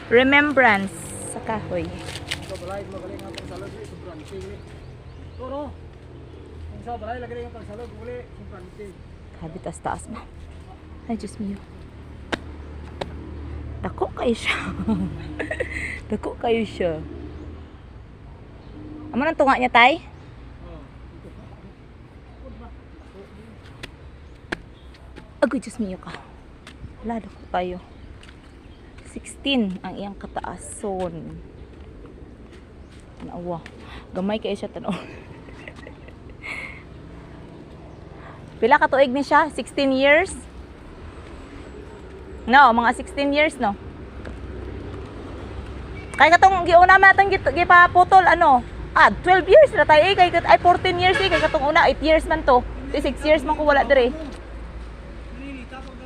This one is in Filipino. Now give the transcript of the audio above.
Remembrance sa kahoy. Sa balay, magaling ang pagsalog, sobrang tingin. Ito no? Kung sa balay, lagay ang pagsalog, uli, sobrang tingin. Grabe, taas ba? Ay, Diyos mio. Dako kayo siya. Dako kayo siya. Amo nang tunga niya, tay? Agoy, Diyos mio ka. Wala, dako kayo. 16 ang iyang kataason. Naawa. Gamay kayo siya, tanaw. Pila ka tuig ni siya? 16 years? No, mga 16 years, no? Kaya katong giuna natin gipaputol, ano? 12 years na tayo, kay 14 years, kay katong una, 8 years man to. 6 years man ko wala dire.